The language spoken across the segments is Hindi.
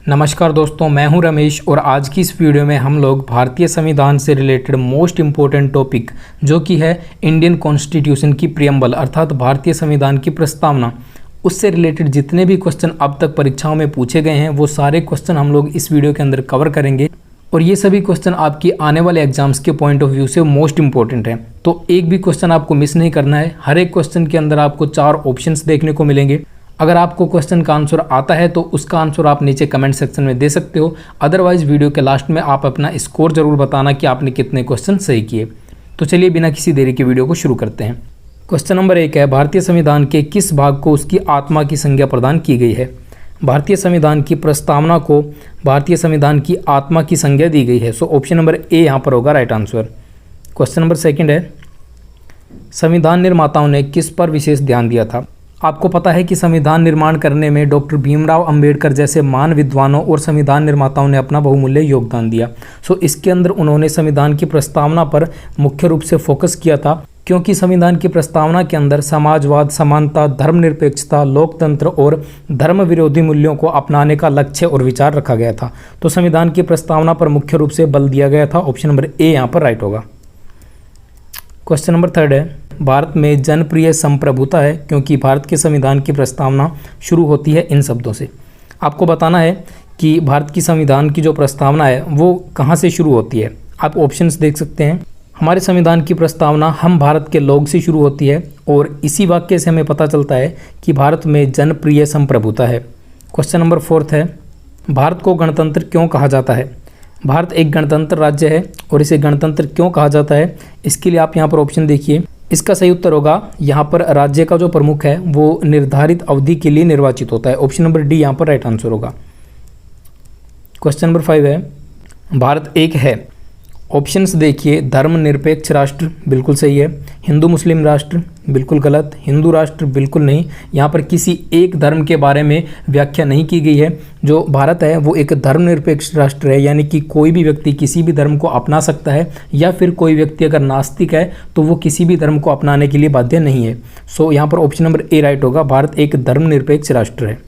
नमस्कार दोस्तों, मैं हूं रमेश और आज की इस वीडियो में हम लोग भारतीय संविधान से रिलेटेड मोस्ट इम्पोर्टेंट टॉपिक जो कि है इंडियन कॉन्स्टिट्यूशन की प्रियम्बल अर्थात भारतीय संविधान की प्रस्तावना, उससे रिलेटेड जितने भी क्वेश्चन अब तक परीक्षाओं में पूछे गए हैं वो सारे क्वेश्चन हम लोग इस वीडियो के अंदर कवर करेंगे। और ये सभी क्वेश्चन आपकी आने वाले एग्जाम्स के पॉइंट ऑफ व्यू से मोस्ट इंपॉर्टेंट है, तो एक भी क्वेश्चन आपको मिस नहीं करना है। हर एक क्वेश्चन के अंदर आपको 4 ऑप्शंस देखने को मिलेंगे। अगर आपको क्वेश्चन का आंसर आता है तो उसका आंसर आप नीचे कमेंट सेक्शन में दे सकते हो, अदरवाइज वीडियो के लास्ट में आप अपना स्कोर जरूर बताना कि आपने कितने क्वेश्चन सही किए। तो चलिए बिना किसी देरी के वीडियो को शुरू करते हैं। क्वेश्चन नंबर 1 है, भारतीय संविधान के किस भाग को उसकी आत्मा की संज्ञा प्रदान की गई है। भारतीय संविधान की प्रस्तावना को भारतीय संविधान की आत्मा की संज्ञा दी गई है। सो ऑप्शन नंबर ए यहाँ पर होगा राइट आंसर। क्वेश्चन नंबर 2 है, संविधान निर्माताओं ने किस पर विशेष ध्यान दिया था। आपको पता है कि संविधान निर्माण करने में डॉक्टर भीमराव अंबेडकर जैसे महान विद्वानों और संविधान निर्माताओं ने अपना बहुमूल्य योगदान दिया। सो इसके अंदर उन्होंने संविधान की प्रस्तावना पर मुख्य रूप से फोकस किया था, क्योंकि संविधान की प्रस्तावना के अंदर समाजवाद, समानता, धर्मनिरपेक्षता, लोकतंत्र और धर्म विरोधी मूल्यों को अपनाने का लक्ष्य और विचार रखा गया था। तो संविधान की प्रस्तावना पर मुख्य रूप से बल दिया गया था। ऑप्शन नंबर ए यहाँ पर राइट होगा। क्वेश्चन नंबर 3 है, भारत में जनप्रिय संप्रभुता है क्योंकि भारत के संविधान की प्रस्तावना शुरू होती है इन शब्दों से। आपको बताना है कि भारत की संविधान की जो प्रस्तावना है वो कहाँ से शुरू होती है। आप ऑप्शंस देख सकते हैं। हमारे संविधान की प्रस्तावना हम भारत के लोग से शुरू होती है और इसी वाक्य से हमें पता चलता है कि भारत में जनप्रिय संप्रभुता है। क्वेश्चन नंबर 4 है, भारत को गणतंत्र क्यों कहा जाता है। भारत एक गणतंत्र राज्य है और इसे गणतंत्र क्यों कहा जाता है, इसके लिए आप यहाँ पर ऑप्शन देखिए। इसका सही उत्तर होगा, यहाँ पर राज्य का जो प्रमुख है वो निर्धारित अवधि के लिए निर्वाचित होता है। ऑप्शन नंबर डी यहाँ पर राइट आंसर होगा। क्वेश्चन नंबर 5 है, भारत एक है। ऑप्शंस देखिए, धर्मनिरपेक्ष राष्ट्र बिल्कुल सही है, हिंदू मुस्लिम राष्ट्र बिल्कुल गलत, हिंदू राष्ट्र बिल्कुल नहीं। यहाँ पर किसी एक धर्म के बारे में व्याख्या नहीं की गई है। जो भारत है वो एक धर्मनिरपेक्ष राष्ट्र है, यानी कि कोई भी व्यक्ति किसी भी धर्म को अपना सकता है, या फिर कोई व्यक्ति अगर नास्तिक है तो वो किसी भी धर्म को अपनाने के लिए बाध्य नहीं है। सो यहाँ पर ऑप्शन नंबर ए राइट होगा, भारत एक धर्मनिरपेक्ष राष्ट्र है।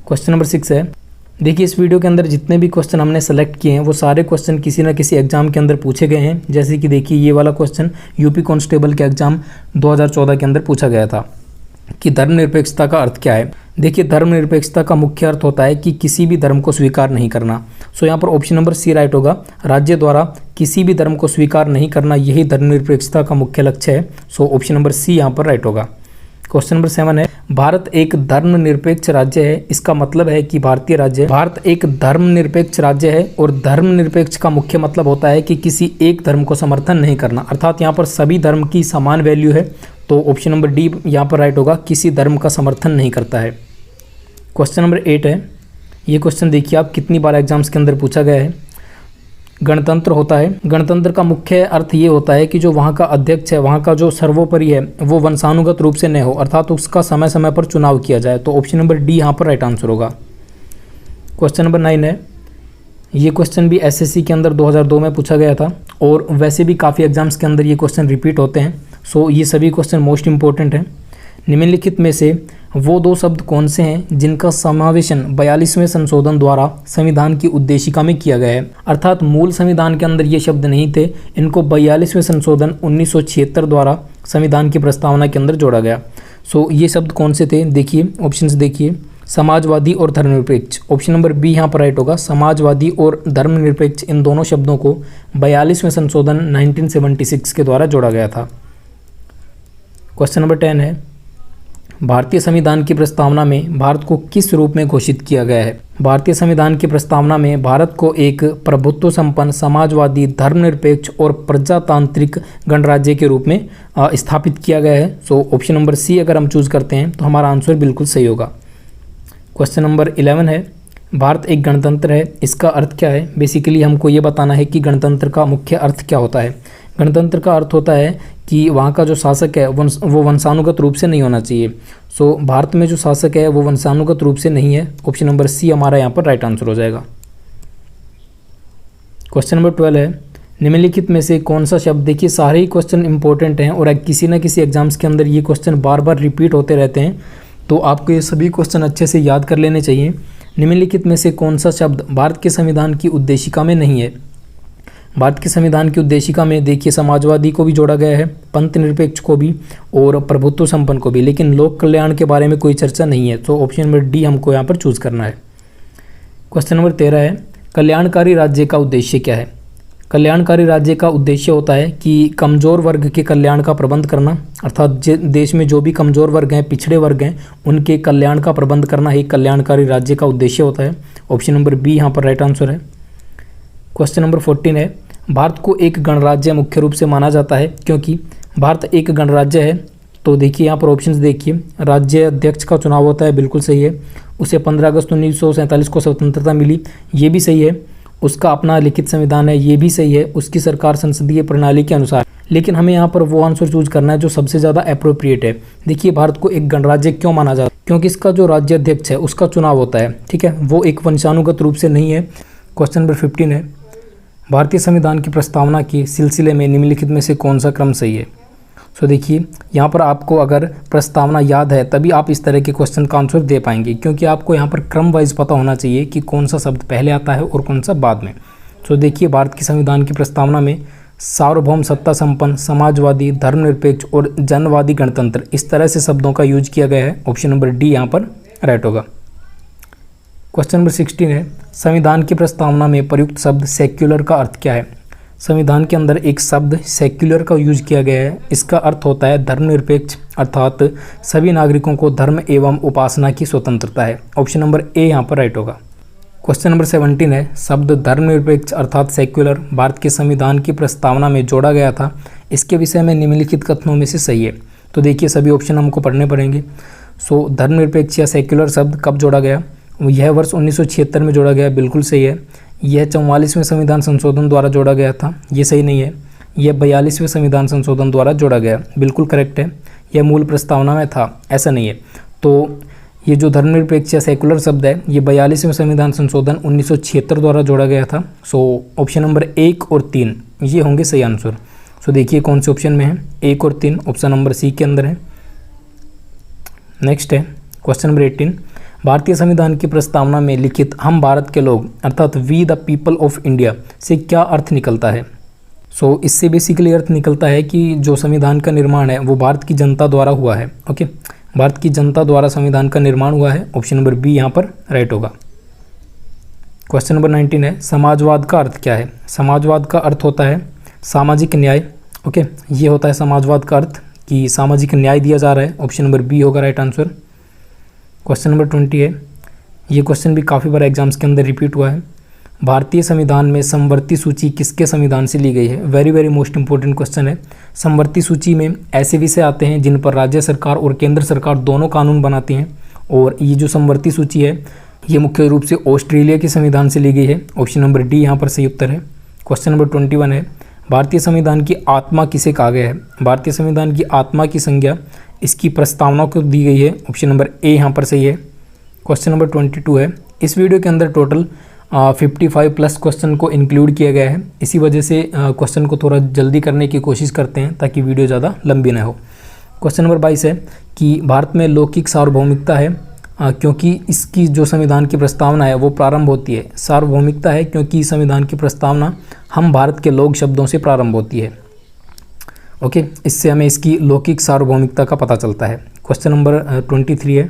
क्वेश्चन नंबर 6 है, देखिए इस वीडियो के अंदर जितने भी क्वेश्चन हमने सेलेक्ट किए हैं वो सारे क्वेश्चन किसी न किसी एग्जाम के अंदर पूछे गए हैं। जैसे कि देखिए ये वाला क्वेश्चन यूपी कांस्टेबल के एग्जाम 2014 के अंदर पूछा गया था कि धर्मनिरपेक्षता का अर्थ क्या है। देखिए धर्मनिरपेक्षता का मुख्य अर्थ होता है कि किसी भी धर्म को स्वीकार नहीं करना। सो यहाँ पर ऑप्शन नंबर सी राइट होगा, राज्य द्वारा किसी भी धर्म को स्वीकार नहीं करना, यही धर्मनिरपेक्षता का मुख्य लक्ष्य है। सो ऑप्शन नंबर सी यहाँ पर राइट होगा। क्वेश्चन नंबर 7 है, भारत एक धर्मनिरपेक्ष राज्य है। इसका मतलब है कि भारत एक धर्मनिरपेक्ष राज्य है और धर्मनिरपेक्ष का मुख्य मतलब होता है कि किसी एक धर्म को समर्थन नहीं करना, अर्थात यहाँ पर सभी धर्म की समान वैल्यू है। तो ऑप्शन नंबर डी यहाँ पर राइट होगा, किसी धर्म का समर्थन नहीं करता है। क्वेश्चन नंबर 8 है, ये क्वेश्चन देखिए आप कितनी बार एग्जाम्स के अंदर पूछा गया है। गणतंत्र होता है, गणतंत्र का मुख्य अर्थ ये होता है कि जो वहाँ का अध्यक्ष है, वहाँ का जो सर्वोपरि है वो वंशानुगत रूप से न हो, अर्थात उसका समय समय पर चुनाव किया जाए। तो ऑप्शन नंबर डी यहाँ पर राइट आंसर होगा। क्वेश्चन नंबर 9 है, ये क्वेश्चन भी एसएससी के अंदर 2002 में पूछा गया था और वैसे भी काफ़ी एग्जाम्स के अंदर ये क्वेश्चन रिपीट होते हैं। सो ये सभी क्वेश्चन मोस्ट इंपॉर्टेंट हैं। निम्नलिखित में से वो 2 शब्द कौन से हैं जिनका समावेशन 42वें संशोधन द्वारा संविधान की उद्देशिका में किया गया है। अर्थात मूल संविधान के अंदर ये शब्द नहीं थे, इनको 42वें संशोधन 1976 द्वारा संविधान की प्रस्तावना के अंदर जोड़ा गया। सो ये शब्द कौन से थे, देखिए ऑप्शंस देखिए, समाजवादी और धर्मनिरपेक्ष। ऑप्शन नंबर बी यहाँ पर राइट होगा, समाजवादी और धर्मनिरपेक्ष इन दोनों शब्दों को 42वें संशोधन 1976 के द्वारा जोड़ा गया था। क्वेश्चन नंबर 10 है, भारतीय संविधान की प्रस्तावना में भारत को किस रूप में घोषित किया गया है। भारतीय संविधान की प्रस्तावना में भारत को एक प्रभुत्व संपन्न, समाजवादी, धर्मनिरपेक्ष और प्रजातांत्रिक गणराज्य के रूप में स्थापित किया गया है। सो ऑप्शन नंबर सी अगर हम चूज करते हैं तो हमारा आंसर बिल्कुल सही होगा। क्वेश्चन नंबर 11 है, भारत एक गणतंत्र है, इसका अर्थ क्या है। बेसिकली हमको ये बताना है कि गणतंत्र का मुख्य अर्थ क्या होता है। गणतंत्र का अर्थ होता है कि वहाँ का जो शासक है वो वंशानुगत रूप से नहीं होना चाहिए। सो भारत में जो शासक है वो वंशानुगत रूप से नहीं है। ऑप्शन नंबर सी हमारा यहाँ पर राइट आंसर हो जाएगा। क्वेश्चन नंबर 12 है, निम्नलिखित में से कौन सा शब्द, देखिए सारे ही क्वेश्चन इंपॉर्टेंट हैं और किसी न किसी एग्जाम्स के अंदर ये क्वेश्चन बार बार रिपीट होते रहते हैं, तो आपको ये सभी क्वेश्चन अच्छे से याद कर लेने चाहिए। निम्नलिखित में से कौन सा शब्द भारत के संविधान की उद्देशिका में नहीं है? भारत के संविधान की उद्देशिका में देखिए समाजवादी को भी जोड़ा गया है, पंथ निरपेक्ष को भी और प्रभुत्व संपन्न को भी, लेकिन लोक कल्याण के बारे में कोई चर्चा नहीं है। तो ऑप्शन नंबर डी हमको यहाँ पर चूज करना है। क्वेश्चन नंबर 13 है, कल्याणकारी राज्य का उद्देश्य क्या है? कल्याणकारी राज्य का उद्देश्य होता है कि कमज़ोर वर्ग के कल्याण का प्रबंध करना, अर्थात देश में जो भी कमज़ोर वर्ग हैं, पिछड़े वर्ग हैं, उनके कल्याण का प्रबंध करना ही कल्याणकारी राज्य का उद्देश्य होता है। ऑप्शन नंबर बी यहाँ पर राइट आंसर है। क्वेश्चन नंबर 14 है, भारत को एक गणराज्य मुख्य रूप से माना जाता है क्योंकि भारत एक गणराज्य है। तो देखिए यहाँ पर ऑप्शंस देखिए, राज्य अध्यक्ष का चुनाव होता है, बिल्कुल सही है। उसे 15 अगस्त 1947 को स्वतंत्रता मिली, ये भी सही है। उसका अपना लिखित संविधान है, ये भी सही है। उसकी सरकार संसदीय प्रणाली के अनुसार, लेकिन हमें यहाँ पर वो आंसर चूज करना है जो सबसे ज़्यादा अप्रोप्रिएट है। देखिए भारत को एक गणराज्य क्यों माना जाता है? क्योंकि इसका जो राज्य अध्यक्ष है उसका चुनाव होता है, ठीक है, वो एक वंशानुगत रूप से नहीं है। क्वेश्चन नंबर 15 है, भारतीय संविधान की प्रस्तावना के सिलसिले में निम्नलिखित में से कौन सा क्रम सही है? सो देखिए यहाँ पर आपको अगर प्रस्तावना याद है तभी आप इस तरह के क्वेश्चन का आंसर दे पाएंगे, क्योंकि आपको यहाँ पर क्रम वाइज पता होना चाहिए कि कौन सा शब्द पहले आता है और कौन सा बाद में। सो देखिए भारत की संविधान की प्रस्तावना में सार्वभौम, सत्ता संपन्न, समाजवादी, धर्मनिरपेक्ष और जनवादी गणतंत्र, इस तरह से शब्दों का यूज किया गया है। ऑप्शन नंबर डी यहाँ पर राइट होगा। क्वेश्चन नंबर 16 है, संविधान की प्रस्तावना में प्रयुक्त शब्द सेक्युलर का अर्थ क्या है? संविधान के अंदर एक शब्द सेक्युलर का यूज किया गया है, इसका अर्थ होता है धर्मनिरपेक्ष, अर्थात सभी नागरिकों को धर्म एवं उपासना की स्वतंत्रता है। ऑप्शन नंबर ए यहाँ पर राइट होगा। क्वेश्चन नंबर 17 है, शब्द धर्मनिरपेक्ष अर्थात सेक्युलर भारत के संविधान की प्रस्तावना में जोड़ा गया था, इसके विषय में निम्नलिखित कथनों में से सही है? तो देखिए सभी ऑप्शन हमको पढ़ने पड़ेंगे। सो धर्मनिरपेक्ष या सेक्युलर शब्द कब जोड़ा गया? यह वर्ष 1976 में जोड़ा गया, बिल्कुल सही है। यह 44वें संविधान संशोधन द्वारा जोड़ा गया था, ये सही नहीं है। यह 42वें संविधान संशोधन द्वारा जोड़ा गया, बिल्कुल करेक्ट है। यह मूल प्रस्तावना में था, ऐसा नहीं है। तो ये जो धर्मनिरपेक्ष या सेकुलर शब्द है ये 42वें संविधान संशोधन 1976 द्वारा जोड़ा गया था। सो ऑप्शन नंबर 1 और 3 ये होंगे सही आंसर। सो देखिए कौन से ऑप्शन में है, 1 और 3 ऑप्शन नंबर सी के अंदर है। नेक्स्ट है क्वेश्चन नंबर 18, भारतीय संविधान की प्रस्तावना में लिखित हम भारत के लोग अर्थात we the people of India से क्या अर्थ निकलता है? सो इससे बेसिकली अर्थ निकलता है कि जो संविधान का निर्माण है वो भारत की जनता द्वारा हुआ है। ओके, भारत की जनता द्वारा संविधान का निर्माण हुआ है। ऑप्शन नंबर बी यहाँ पर राइट होगा। क्वेश्चन नंबर 19 है, समाजवाद का अर्थ क्या है? समाजवाद का अर्थ होता है सामाजिक न्याय। ओके, ये होता है समाजवाद का अर्थ कि सामाजिक न्याय दिया जा रहा है। ऑप्शन नंबर बी होगा राइट आंसर। क्वेश्चन नंबर 20 है, ये क्वेश्चन भी काफ़ी बार एग्जाम्स के अंदर रिपीट हुआ है। भारतीय संविधान में समवर्ती सूची किसके संविधान से ली गई है? Very very most important question है। समवर्ती सूची में ऐसे विषय आते हैं जिन पर राज्य सरकार और केंद्र सरकार दोनों कानून बनाती हैं, और ये जो समवर्ती सूची है ये मुख्य रूप से ऑस्ट्रेलिया के संविधान से ली गई है। ऑप्शन नंबर डी यहाँ पर सही उत्तर है। क्वेश्चन नंबर 21 है, भारतीय संविधान की आत्मा किसे कहा गया है? भारतीय संविधान की आत्मा की संज्ञा इसकी प्रस्तावना को दी गई है। ऑप्शन नंबर ए यहाँ पर सही है। क्वेश्चन नंबर 22 है, इस वीडियो के अंदर टोटल 55 प्लस क्वेश्चन को इंक्लूड किया गया है, इसी वजह से क्वेश्चन को थोड़ा जल्दी करने की कोशिश करते हैं ताकि वीडियो ज़्यादा लंबी ना हो। क्वेश्चन नंबर 22 है कि भारत में लौकिक सार्वभौमिकता है क्योंकि इसकी जो संविधान की प्रस्तावना है वो प्रारंभ होती है। सार्वभौमिकता है क्योंकि संविधान की प्रस्तावना हम भारत के लोग शब्दों से प्रारंभ होती है। ओके, इससे हमें इसकी लौकिक सार्वभौमिकता का पता चलता है। क्वेश्चन नंबर 23 है,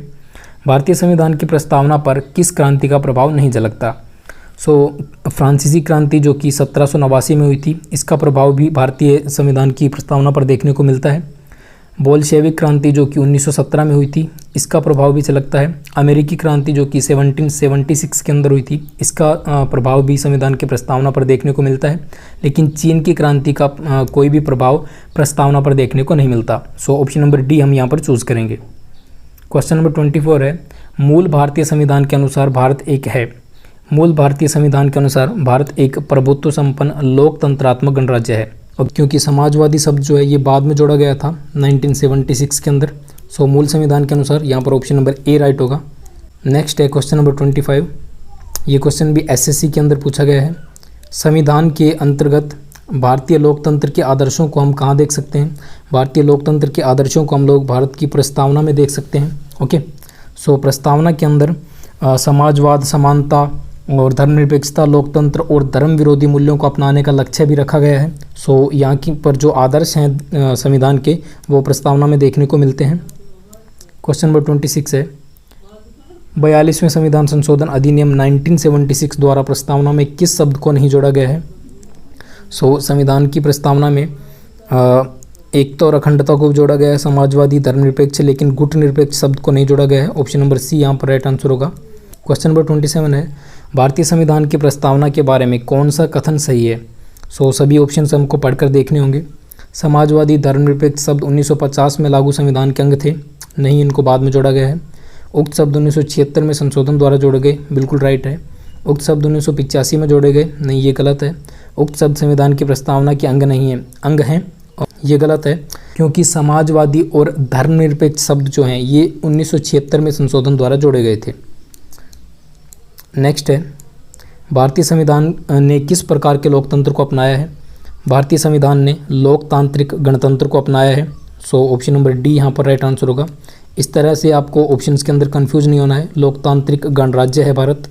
भारतीय संविधान की प्रस्तावना पर किस क्रांति का प्रभाव नहीं झलकता? फ्रांसीसी क्रांति जो कि 1789 में हुई थी, इसका प्रभाव भी भारतीय संविधान की प्रस्तावना पर देखने को मिलता है। बोल्शेविक क्रांति जो कि 1917 में हुई थी, इसका प्रभाव भी झलकता है। अमेरिकी क्रांति जो कि 1776 के अंदर हुई थी, इसका प्रभाव भी संविधान की प्रस्तावना पर देखने को मिलता है। लेकिन चीन की क्रांति का कोई भी प्रभाव प्रस्तावना पर देखने को नहीं मिलता। सो ऑप्शन नंबर डी हम यहाँ पर चूज़ करेंगे। क्वेश्चन नंबर 24 है, मूल भारतीय संविधान के अनुसार भारत एक है। मूल भारतीय संविधान के अनुसार भारत एक प्रभुत्व संपन्न लोकतंत्रात्मक गणराज्य है। और क्योंकि समाजवादी शब्द जो है ये बाद में जोड़ा गया था 1976 के अंदर, सो मूल संविधान के अनुसार यहाँ पर ऑप्शन नंबर ए राइट होगा। नेक्स्ट है क्वेश्चन नंबर 25, ये क्वेश्चन भी एसएससी के अंदर पूछा गया है। संविधान के अंतर्गत भारतीय लोकतंत्र के आदर्शों को हम कहाँ देख सकते हैं? भारतीय लोकतंत्र के आदर्शों को हम लोग भारत की प्रस्तावना में देख सकते हैं। ओके, सो प्रस्तावना के अंदर समाजवाद, समानता और धर्मनिरपेक्षता, लोकतंत्र और धर्म विरोधी मूल्यों को अपनाने का लक्ष्य भी रखा गया है। सो यहाँ की पर जो आदर्श हैं संविधान के वो प्रस्तावना में देखने को मिलते हैं। क्वेश्चन नंबर 26 है 42वें संविधान संशोधन अधिनियम 1976 द्वारा प्रस्तावना में किस शब्द को नहीं जोड़ा गया है। सो संविधान की प्रस्तावना में एकता और अखंडता को जोड़ा गया है, समाजवादी, धर्मनिरपेक्ष, लेकिन गुटनिरपेक्ष शब्द को नहीं जोड़ा गया है। ऑप्शन नंबर सी यहाँ पर राइट आंसर होगा। क्वेश्चन नंबर 27 है भारतीय संविधान की प्रस्तावना के बारे में कौन सा कथन सही है। सो सभी ऑप्शन हमको पढ़कर देखने होंगे। समाजवादी, धर्मनिरपेक्ष शब्द 1950 में लागू संविधान के अंग थे, नहीं, इनको बाद में जोड़ा गया है। उक्त शब्द 1976 में संशोधन द्वारा जोड़े गए, बिल्कुल राइट है। उक्त शब्द 1985 में जोड़े गए, नहीं, ये गलत है। उक्त शब्द संविधान की प्रस्तावना के अंग नहीं है, अंग हैं, ये गलत है, क्योंकि समाजवादी और धर्मनिरपेक्ष शब्द जो हैं ये 1976 में संशोधन द्वारा जोड़े गए थे। नेक्स्ट है भारतीय संविधान ने किस प्रकार के लोकतंत्र को अपनाया है। भारतीय संविधान ने लोकतांत्रिक गणतंत्र को अपनाया है। सो ऑप्शन नंबर डी यहाँ पर राइट आंसर होगा। इस तरह से आपको ऑप्शंस के अंदर कंफ्यूज नहीं होना है, लोकतांत्रिक गणराज्य है भारत।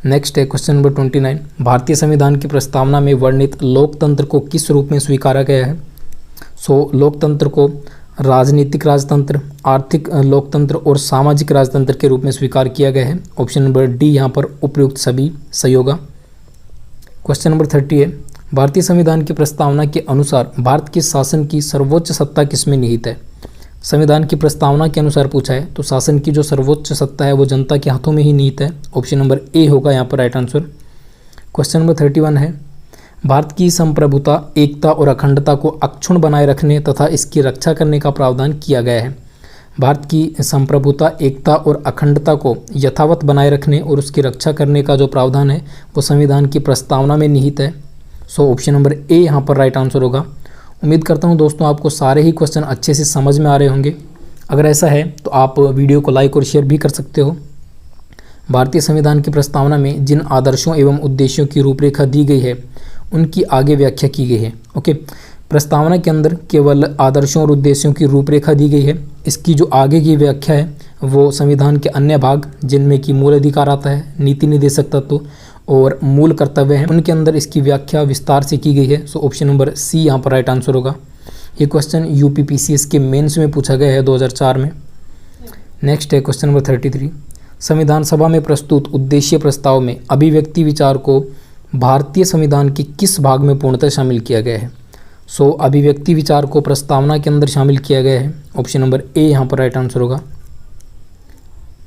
नेक्स्ट है क्वेश्चन नंबर 29 भारतीय संविधान की प्रस्तावना में वर्णित लोकतंत्र को किस रूप में स्वीकारा गया है। सो लोकतंत्र को राजनीतिक राजतंत्र, आर्थिक लोकतंत्र और सामाजिक राजतंत्र के रूप में स्वीकार किया गया है। ऑप्शन नंबर डी यहाँ पर उपयुक्त सभी सही होगा। क्वेश्चन नंबर 30 है भारतीय संविधान की प्रस्तावना के अनुसार भारत के शासन की सर्वोच्च सत्ता किसमें निहित है। संविधान की प्रस्तावना के अनुसार पूछा है तो शासन की जो सर्वोच्च सत्ता है वो जनता के हाथों में ही निहित है। ऑप्शन नंबर ए होगा यहाँ पर राइट आंसर। क्वेश्चन नंबर 31 है भारत की संप्रभुता, एकता और अखंडता को अक्षुण्ण बनाए रखने तथा इसकी रक्षा करने का प्रावधान किया गया है। भारत की संप्रभुता, एकता और अखंडता को यथावत बनाए रखने और उसकी रक्षा करने का जो प्रावधान है वो संविधान की प्रस्तावना में निहित है। सो ऑप्शन नंबर ए यहाँ पर राइट आंसर होगा। उम्मीद करता हूँ दोस्तों आपको सारे ही क्वेश्चन अच्छे से समझ में आ रहे होंगे। अगर ऐसा है तो आप वीडियो को लाइक और शेयर भी कर सकते हो। भारतीय संविधान की प्रस्तावना में जिन आदर्शों एवं उद्देश्यों की रूपरेखा दी गई है उनकी आगे व्याख्या की गई है। ओके, प्रस्तावना के अंदर केवल आदर्शों और उद्देश्यों की रूपरेखा दी गई है, इसकी जो आगे की व्याख्या है वो संविधान के अन्य भाग जिनमें कि मूल अधिकार आता है, नीति निर्देशक तत्व और मूल कर्तव्य हैं, उनके अंदर इसकी व्याख्या विस्तार से की गई है। सो ऑप्शन नंबर सी यहाँ पर राइट आंसर होगा। ये क्वेश्चन यूपीपीसीएस के मेंस में पूछा गया है 2004 में। नेक्स्ट है क्वेश्चन नंबर 33 संविधान सभा में प्रस्तुत उद्देश्य प्रस्ताव में अभिव्यक्ति विचार को भारतीय संविधान के किस भाग में पूर्णतः शामिल किया गया है। सो अभिव्यक्ति विचार को प्रस्तावना के अंदर शामिल किया गया है। ऑप्शन नंबर ए यहाँ पर राइट आंसर होगा।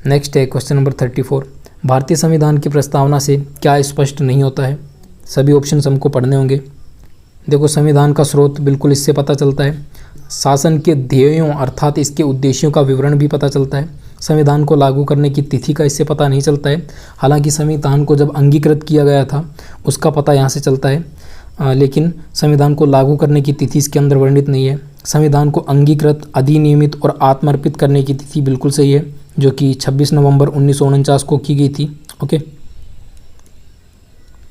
नेक्स्ट है क्वेश्चन नंबर 34 भारतीय संविधान की प्रस्तावना से क्या स्पष्ट नहीं होता है। सभी ऑप्शन हमको पढ़ने होंगे। देखो, संविधान का स्रोत बिल्कुल इससे पता चलता है, शासन के ध्येयों अर्थात इसके उद्देश्यों का विवरण भी पता चलता है, संविधान को लागू करने की तिथि का इससे पता नहीं चलता है। हालांकि संविधान को जब अंगीकृत किया गया था उसका पता यहाँ से चलता है, लेकिन संविधान को लागू करने की तिथि इसके अंदर वर्णित नहीं है। संविधान को अंगीकृत, अधिनियमित और आत्मर्पित करने की तिथि बिल्कुल सही है, जो कि 26 नवंबर 1949 को की गई थी। ओके,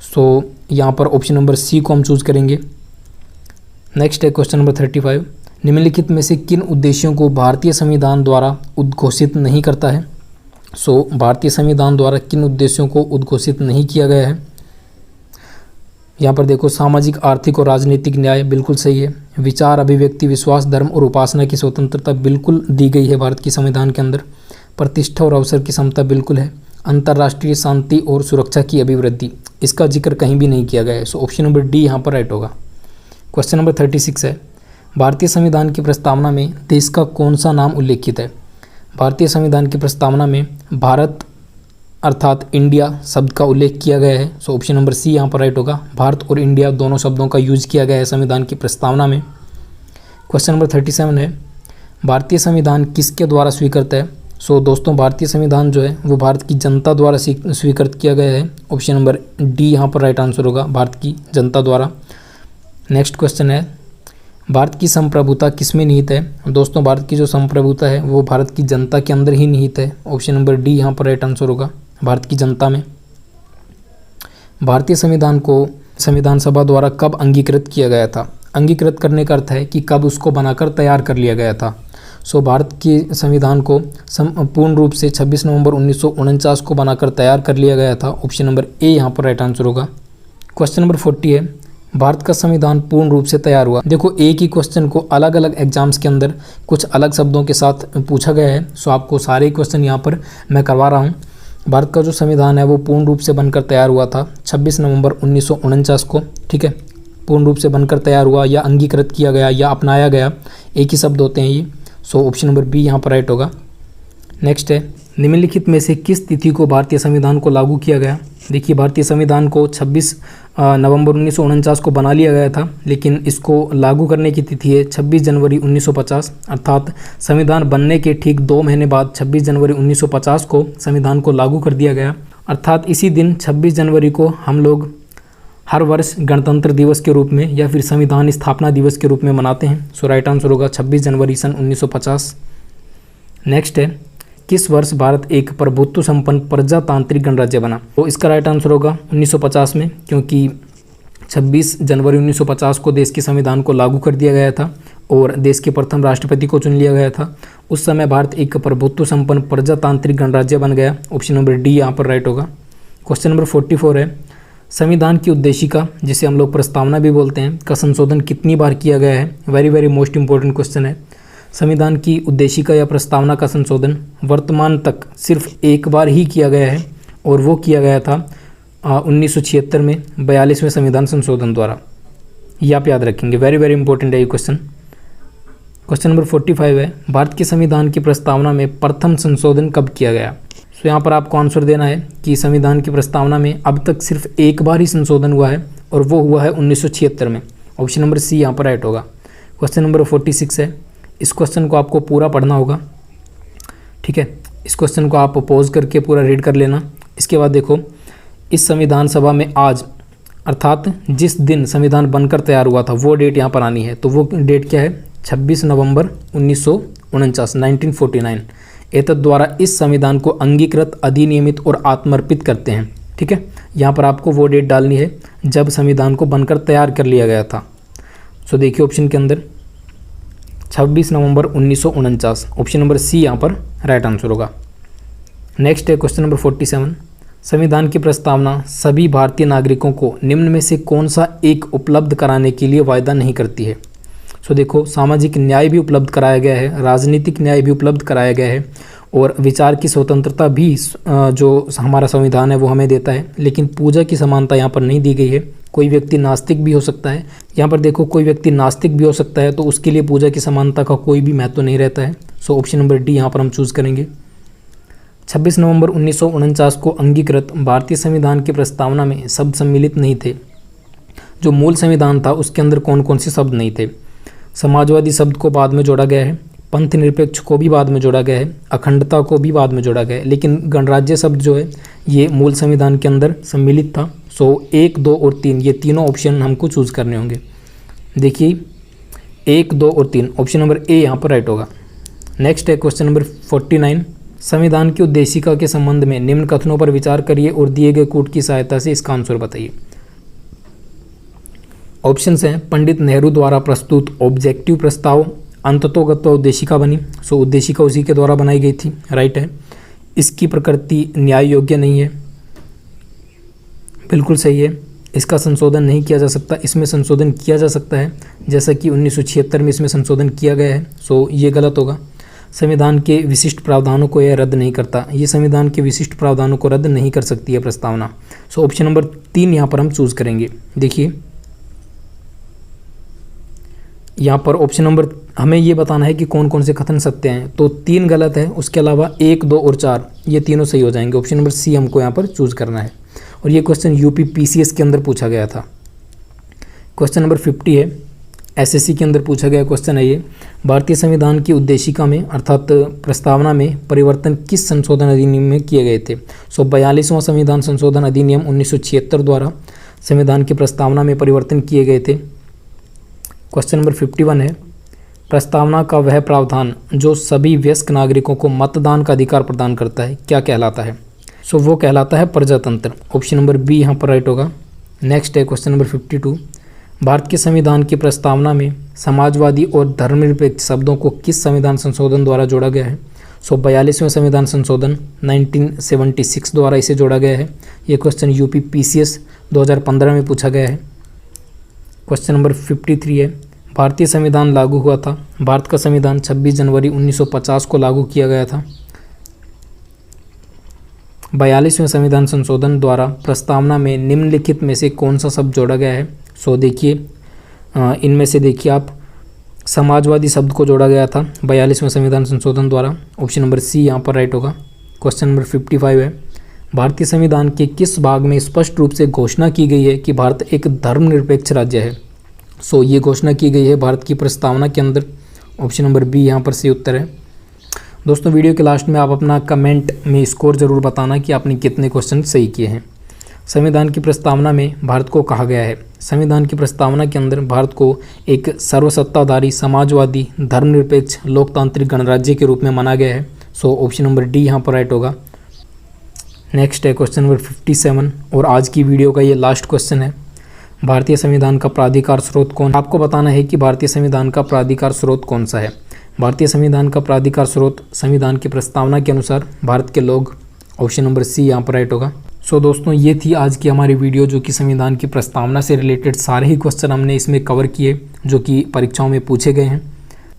सो यहाँ पर ऑप्शन नंबर सी को हम चूज करेंगे। नेक्स्ट है क्वेश्चन नंबर 35 निम्नलिखित में से किन उद्देश्यों को भारतीय संविधान द्वारा उद्घोषित नहीं करता है। सो भारतीय संविधान द्वारा किन उद्देश्यों को उद्घोषित नहीं किया गया है। यहाँ पर देखो, सामाजिक, आर्थिक और राजनीतिक न्याय बिल्कुल सही है। विचार, अभिव्यक्ति, विश्वास, धर्म और उपासना की स्वतंत्रता बिल्कुल दी गई है भारत की संविधान के अंदर। प्रतिष्ठा और अवसर की समता बिल्कुल है। अंतर्राष्ट्रीय शांति और सुरक्षा की अभिवृद्धि, इसका जिक्र कहीं भी नहीं किया गया है। सो ऑप्शन नंबर डी यहाँ पर राइट होगा। क्वेश्चन नंबर 36 है भारतीय संविधान की प्रस्तावना में देश का कौन सा नाम उल्लेखित है। भारतीय संविधान की प्रस्तावना में भारत अर्थात इंडिया शब्द का उल्लेख किया गया है। सो ऑप्शन नंबर सी यहाँ पर राइट होगा। भारत और इंडिया दोनों शब्दों का यूज किया गया है संविधान की प्रस्तावना में। क्वेश्चन नंबर 37 है भारतीय संविधान किसके द्वारा स्वीकृत है। सो दोस्तों, भारतीय संविधान जो है वो भारत की जनता द्वारा स्वीकृत किया गया है। ऑप्शन नंबर डी यहाँ पर राइट आंसर होगा, भारत की जनता द्वारा। नेक्स्ट क्वेश्चन है भारत की संप्रभुता किसमें निहित है। दोस्तों, भारत की जो संप्रभुता है वो भारत की जनता के अंदर ही निहित है। ऑप्शन नंबर डी यहाँ पर राइट आंसर होगा, भारत की जनता में। भारतीय संविधान को संविधान सभा द्वारा कब अंगीकृत किया गया था। अंगीकृत करने का अर्थ है कि कब उसको बनाकर तैयार कर लिया गया था। सो भारत के संविधान को पूर्ण रूप से 26 नवंबर 1949 को बनाकर तैयार कर लिया गया था। ऑप्शन नंबर ए यहाँ पर राइट आंसर होगा। क्वेश्चन नंबर 40 है, भारत का संविधान पूर्ण रूप से तैयार हुआ। देखो एक ही क्वेश्चन को अलग अलग एग्जाम्स के अंदर कुछ अलग शब्दों के साथ पूछा गया है। सो आपको सारे क्वेश्चन यहाँ पर मैं करवा रहा हूँ। भारत का जो संविधान है वो पूर्ण रूप से बनकर तैयार हुआ था 26 नवंबर 1949 को। ठीक है, पूर्ण रूप से बनकर तैयार हुआ या अंगीकृत किया गया या अपनाया गया, एक ही शब्द होते हैं ये। सो ऑप्शन नंबर बी यहाँ पर राइट होगा। नेक्स्ट है, निम्नलिखित में से किस तिथि को भारतीय संविधान को लागू किया गया। देखिए भारतीय संविधान को 26 नवंबर 1949 को बना लिया गया था, लेकिन इसको लागू करने की तिथि है 26 जनवरी 1950। अर्थात संविधान बनने के ठीक 2 महीने बाद 26 जनवरी 1950 को संविधान को लागू कर दिया गया। अर्थात इसी दिन 26 जनवरी को हम लोग हर वर्ष गणतंत्र दिवस के रूप में या फिर संविधान स्थापना दिवस के रूप में मनाते हैं। सो राइट आंसर होगा 26 जनवरी सन 1950। नेक्स्ट है, किस वर्ष भारत एक प्रभुत्व संपन्न प्रजातांत्रिक गणराज्य बना। तो इसका राइट आंसर होगा 1950 में, क्योंकि 26 जनवरी 1950 को देश के संविधान को लागू कर दिया गया था और देश के प्रथम राष्ट्रपति को चुन लिया गया था। उस समय भारत एक प्रभुत्व संपन्न प्रजातांत्रिक गणराज्य बन गया। ऑप्शन नंबर डी यहाँ पर राइट होगा। क्वेश्चन नंबर 44 है, संविधान की उद्देशिका, जिसे हम लोग प्रस्तावना भी बोलते हैं, का संशोधन कितनी बार किया गया है। वेरी मोस्ट इंपॉर्टेंट क्वेश्चन है। संविधान की उद्देशिका या प्रस्तावना का संशोधन वर्तमान तक सिर्फ एक बार ही किया गया है और वो किया गया था 1976 में 42वें संविधान संशोधन द्वारा। ये आप याद रखेंगे, वेरी इंपॉर्टेंट है ये क्वेश्चन। क्वेश्चन नंबर 45 है, भारत के संविधान की प्रस्तावना में प्रथम संशोधन कब किया गया। तो यहाँ पर आपको आंसर देना है कि संविधान की प्रस्तावना में अब तक सिर्फ एक बार ही संशोधन हुआ है और वो हुआ है 1976 में। ऑप्शन नंबर सी यहाँ पर राइट होगा। क्वेश्चन नंबर 46 है, इस क्वेश्चन को आपको पूरा पढ़ना होगा। ठीक है, इस क्वेश्चन को आप पॉज करके पूरा रीड कर लेना। इसके बाद देखो, इस संविधान सभा में आज, अर्थात जिस दिन संविधान बनकर तैयार हुआ था वो डेट यहाँ पर आनी है। तो वो डेट क्या है, 26 नवंबर 1949 एतद द्वारा इस संविधान को अंगीकृत, अधिनियमित और आत्मर्पित करते हैं। ठीक है, यहाँ पर आपको वो डेट डालनी है जब संविधान को बनकर तैयार कर लिया गया था। सो देखिए ऑप्शन के अंदर 26 नवंबर 1949, ऑप्शन नंबर सी यहाँ पर राइट आंसर होगा। नेक्स्ट है क्वेश्चन नंबर 47, संविधान की प्रस्तावना सभी भारतीय नागरिकों को निम्न में से कौन सा एक उपलब्ध कराने के लिए वायदा नहीं करती है। सो देखो, सामाजिक न्याय भी उपलब्ध कराया गया है, राजनीतिक न्याय भी उपलब्ध कराया गया है और विचार की स्वतंत्रता भी जो हमारा संविधान है वो हमें देता है, लेकिन पूजा की समानता यहाँ पर नहीं दी गई है। कोई व्यक्ति नास्तिक भी हो सकता है, यहाँ पर देखो कोई व्यक्ति नास्तिक भी हो सकता है, तो उसके लिए पूजा की समानता का कोई भी महत्व नहीं रहता है। सो ऑप्शन नंबर डी यहाँ पर हम चूज़ करेंगे। 26 नवंबर 1949 को अंगीकृत भारतीय संविधान की प्रस्तावना में शब्द सम्मिलित नहीं थे। जो मूल संविधान था उसके अंदर कौन कौन से शब्द नहीं थे। समाजवादी शब्द को बाद में जोड़ा गया है, पंथ निरपेक्ष को भी बाद में जोड़ा गया है, अखंडता को भी बाद में जोड़ा गया है, लेकिन गणराज्य शब्द जो है ये मूल संविधान के अंदर सम्मिलित था। सो 1, 2 और 3 ये तीनों ऑप्शन हमको चूज़ करने होंगे। देखिए 1, 2 और 3, ऑप्शन नंबर ए यहाँ पर राइट होगा। नेक्स्ट है क्वेश्चन नंबर 49, संविधान की उद्देशिका के संबंध में निम्न कथनों पर विचार करिए और दिए गए कूट की सहायता से इसका आंसर बताइए। ऑप्शंस हैं, पंडित नेहरू द्वारा प्रस्तुत ऑब्जेक्टिव प्रस्ताव अंततोगत्वा उद्देशिका बनी। सो उद्देशिका उसी के द्वारा बनाई गई थी, राइट है। इसकी प्रकृति न्याय योग्य नहीं है, बिल्कुल सही है। इसका संशोधन नहीं किया जा सकता, इसमें संशोधन किया जा सकता है जैसा कि 1976 में इसमें संशोधन किया गया है। सो ये गलत होगा। संविधान के विशिष्ट प्रावधानों को यह रद्द नहीं करता, ये संविधान के विशिष्ट प्रावधानों को रद्द नहीं कर सकती है प्रस्तावना। सो ऑप्शन नंबर 3 यहाँ पर हम चूज़ करेंगे। देखिए यहाँ पर ऑप्शन नंबर, हमें ये बताना है कि कौन कौन से कथन सत्य हैं, तो 3 गलत है, उसके अलावा 1, 2 और 4 ये तीनों सही हो जाएंगे। ऑप्शन नंबर सी हमको यहाँ पर चूज़ करना है और ये क्वेश्चन यूपी पीसीएस के अंदर पूछा गया था। क्वेश्चन नंबर 50 है, एसएससी के अंदर पूछा गया क्वेश्चन है ये, भारतीय संविधान की उद्देशिका में अर्थात प्रस्तावना में परिवर्तन किस संशोधन अधिनियम में किए गए थे। सो 42वां संविधान संशोधन अधिनियम 1976 द्वारा संविधान की प्रस्तावना में परिवर्तन किए गए थे। क्वेश्चन नंबर 51 है, प्रस्तावना का वह प्रावधान जो सभी वयस्क नागरिकों को मतदान का अधिकार प्रदान करता है क्या कहलाता है। सो वो कहलाता है प्रजातंत्र। ऑप्शन नंबर बी यहाँ पर राइट होगा। नेक्स्ट है क्वेश्चन नंबर 52, भारत के संविधान की प्रस्तावना में समाजवादी और धर्मनिरपेक्ष शब्दों को किस संविधान संशोधन द्वारा जोड़ा गया है? 42वें संविधान संशोधन 1976 द्वारा इसे जोड़ा गया है। ये क्वेश्चन यूपी PCS 2015 में पूछा गया है। क्वेश्चन नंबर 53 है, भारतीय संविधान लागू हुआ था। भारत का संविधान 26 जनवरी 1950 को लागू किया गया था। 42वें संविधान संशोधन द्वारा प्रस्तावना में निम्नलिखित में से कौन सा शब्द जोड़ा गया है? सो देखिए, इनमें से देखिए आप, समाजवादी शब्द को जोड़ा गया था 42वें संविधान संशोधन द्वारा। ऑप्शन नंबर सी यहाँ पर राइट होगा। क्वेश्चन नंबर 55 है, भारतीय संविधान के किस भाग में स्पष्ट रूप से घोषणा की गई है कि भारत एक धर्मनिरपेक्ष राज्य है? सो ये घोषणा की गई है भारत की प्रस्तावना के अंदर। ऑप्शन नंबर बी यहाँ पर सही उत्तर है। दोस्तों, वीडियो के लास्ट में आप अपना कमेंट में स्कोर ज़रूर बताना कि आपने कितने क्वेश्चन सही किए हैं। संविधान की प्रस्तावना में भारत को कहा गया है, संविधान की प्रस्तावना के अंदर भारत को एक सर्वसत्ताधारी, समाजवादी, धर्मनिरपेक्ष, लोकतांत्रिक गणराज्य के रूप में माना गया है। सो ऑप्शन नंबर डी यहाँ पर राइट होगा। नेक्स्ट है क्वेश्चन नंबर 57 और आज की वीडियो का ये लास्ट क्वेश्चन है, भारतीय संविधान का प्राधिकार स्रोत कौन? आपको बताना है कि भारतीय संविधान का प्राधिकार स्रोत कौन सा है। भारतीय संविधान का प्राधिकार स्रोत संविधान की प्रस्तावना के अनुसार भारत के लोग। ऑप्शन नंबर सी यहाँ पर राइट होगा। सो दोस्तों, ये थी आज की हमारी वीडियो, जो कि संविधान की प्रस्तावना से रिलेटेड सारे ही क्वेश्चन हमने इसमें कवर किए जो कि परीक्षाओं में पूछे गए हैं।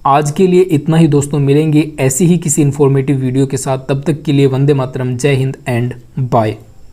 आज के लिए इतना ही दोस्तों, मिलेंगे ऐसी ही किसी इन्फॉर्मेटिव वीडियो के साथ। तब तक के लिए वंदे मातरम, जय हिंद एंड बाय।